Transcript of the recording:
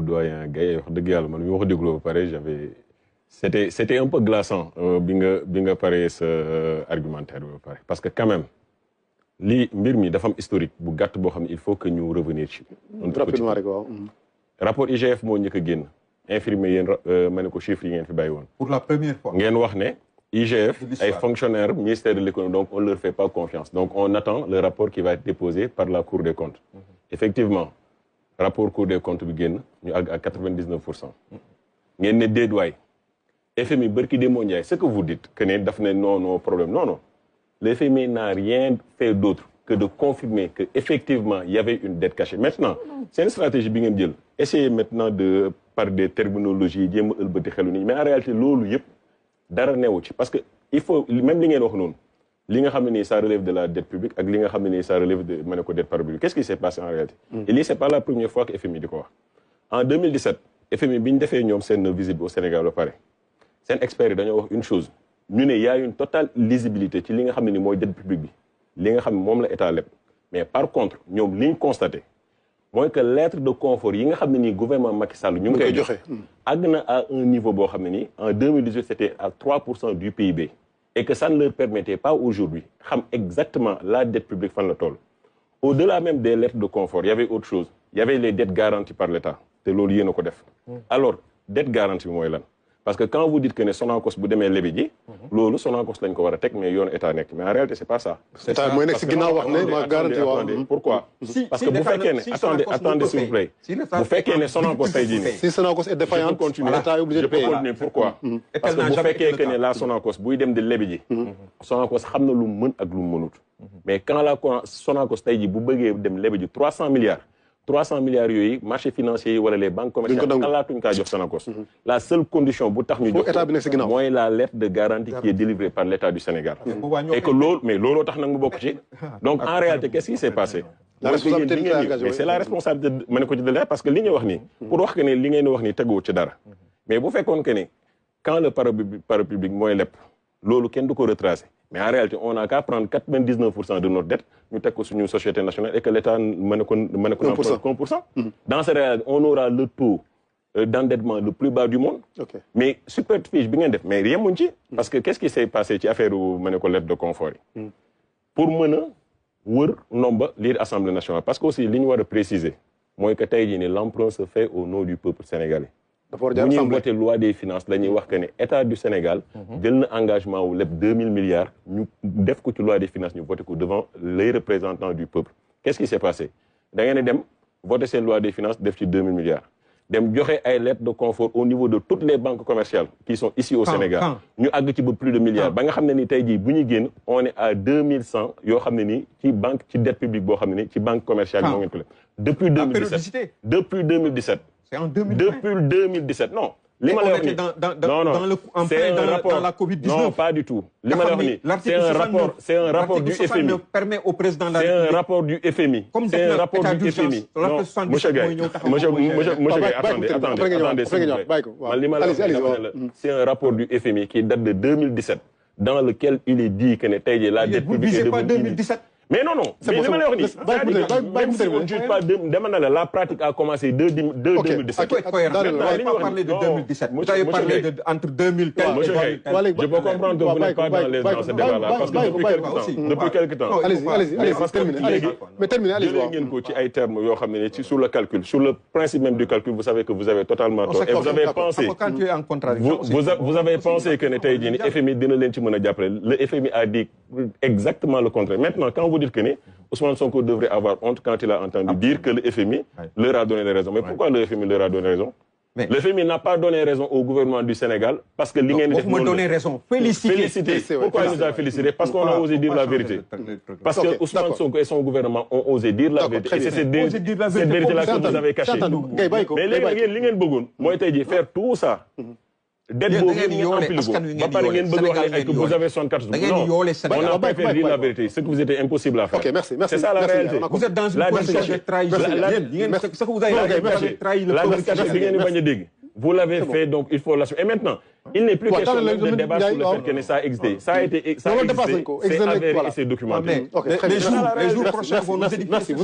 déglu doyen Gaye wax dëgg yàlla man mi ma ko dégloo ba pare c'était un peu glaçant bi nga paree sa argumentaire ba pare parce que quand même lii mbir mi dafa am historique bu gàtt boo xam ne il faut que ñu revenir ci. rapidement rek waaw. rapport IGF moo njëkk a génn infirmier yéen ma ne ko chiffres yi ngeen fi bàyyi woon. pour la première fois. ngeen wax ne IGF ay fonctionnaires ministère de l'économie donc on leur fait pas confiance donc on attend le rapport qui va être déposé par la Cour des comptes. Effectivement rapport Cour des comptes bi génn ñu àgg à 99%. ngeen ne déedwaay FMI bërki démoo Ndiaye ce que vous dites que ne daf ne non problème non. Le FMI n'a rien fait d'autre que de confirmer qu'effectivement, il y avait une dette cachée. Maintenant, c'est une stratégie bien jël. Essayez maintenant de, par des terminologies, mais en réalité, dara newu ci parce que il faut même li ngeen wax noonu li nga xam ne nii ça relève de la dette publique ak li nga xam ne nii ça relève de ma ne ko dette parapublique qu'est-ce qui s'est passé en réalité et lii c'est pas la première fois que FMI di ko wax en 2017 FMI bi ñu defee ñoom seen visite au Sénégal ba pare seen experts yi dañoo wax une chose ñu ne y a une totale lisibilité ci li nga xam ne ni mooy dette publique bi li nga xam ne moom la état leb mais par contre ñoom li ñu constaté mooy que lettre de confort yi nga xam ne nii gouvernement Macky Sall ñu ngi koy joxe àgg na à un niveau boo xam ne nii en 2018 c'était à 3% du PIB et que ça ne leur permettait pas aujourd'hui xam exactement la dette publique fan la toll au-delà même des lettres de confort il y avait autre chose il y avait les dettes garanties par l'État te loolu yéen a ko def alors dette garantie bi mooy lan parce que quand vous dites que ne Sonacos bu demee lebi ji loolu Sonacos lañ ko war a teg mais yoon état nekk mais en réalité c'est pas ça. état mooy nekk si ginnaaw wax ne ma garantie waaw. pourquoi parce que bu fekkee ne attendez s'il vous plaît bu fekkee ne Sonacos tey jii nii si Sonacos est défaillante l'État est obligé de payer. je peux continuer pourquoi parce que bu fekkee que ne la Sonacos buy dem di lebi ji Sonacos xam na lu mu mën ak lu mu mënut mais quand la Sonacos tey jii bu bëggee dem lebi ji 300 milliards yooyu marché financier yi wala les banques commerciales xalaatuñ kaa jox Sonacos la seule condition bu tax ñu jox mooy la lettre de garantie qui est délivrée par l'État du Sénégal et que loolu mais looloo tax nag mu bokk ci donc en réalité qu'est-ce qui s'est passé mais c'est la responsabilité ma ne ko ci de l'État parce que li ñu wax nii pour wax que ne li ngeen wax nii teguwut ci dara mais bu fekkoon que ne quand le parapublic mooy lepp loolu kenn du ko retracer mais en réalité on n'a qu'à prendre 99% de notre dette ñu teg ko suñu société nationale et que l'État mën a ko 1%. Dans ce réalité on aura le taux d'endettement le plus bas du monde. Mais superficie bi ngeen def mais yemuñ ci. parce que qu'est-ce qui s'est passé ci affaire ma ne ko lettre de confort yi. pour mën a wër nomba lire Assemblée nationale parce que aussi li ñu war a préciser mooy que tey jii ni l'emprunt se fait au nom du peuple sénégalais. bu ñuy voté loi des finances la ñuy wax que ne état du Sénégal jël na engagement wu lépp 2000 milliards ñu def ko ci loi des finances ñu voté ko devant les représentants du peuple qu'est-ce qui s'est passé da ngeen dem voté seen loi des finances def ci 2000 milliards dem joxe ay lettres de confort au niveau de toutes les banques commerciales qui sont ici au Sénégal ñu àgg ci ba plus de milliards ba nga xam ne ni tey jii bu ñu génn on est à 2100 yoo xam ne nii ci banque ci dette publique boo xam ne nii ci banque commerciale yi moo ngeen ko depuis 2017 C'est en 2020. Depuis 2017, non. Mais on était dans la Covid-19. Non, pas du tout. C'est un rapport du FMI. Permet au président de la République. C'est un rapport du FMI. C'est un rapport du FMI. Non, monsieur Gaye, attendez, s'il vous plaît. C'est un rapport du FMI qui date de 2017, dans lequel il est dit que la dette publique est pas 2017. Mais non. Mais on ne juge pas. La pratique a commencé de 2017. Vous n'avez pas parlé de 2017. Vous avez parlé entre 2015 et 2015. Je peux comprendre que vous n'êtes pas dans ce débat-là. Parce que depuis quelque temps. Allez-y. Mais terminez, allez-y. Sur le calcul, sur le principe même du calcul, vous savez que vous avez totalement tort. Et vous avez pensé. Quand tu es en contradiction. Vous avez pensé que le FMI a dit exactement le contraire. Maintenant, quand vous dites que Ousmane Sonko devrait avoir honte quand il a entendu dire que le FMI leur a donné raison. Mais pourquoi le FMI leur a donné raison? Le FMI n'a pas donné raison au gouvernement du Sénégal parce que l'ingénieur. Vous me donnez raison. Féliciter. Pourquoi il nous a félicité? Parce qu'on a osé dire la vérité. Parce que Ousmane Sonko et son gouvernement ont osé dire la vérité. Et c'est cette vérité-là que vous avez cachée. Mais l'ingénieur Bogoun, moi, je dit faire tout ça. D'être beau, vous avez 64 jours. Non, on n'a pas fait dire la vérité. Ce que vous êtes impossible à faire. Merci. C'est ça la réalité. Vous êtes dans une position de trahison. Ce que vous avez trahi le peuple. Vous l'avez fait, donc il faut l'assumer. Et maintenant, il n'est plus question de débat sur le fait que ça a existé. Ça a été c'est avéré et c'est documenté. Les jours prochains vont nous édifier.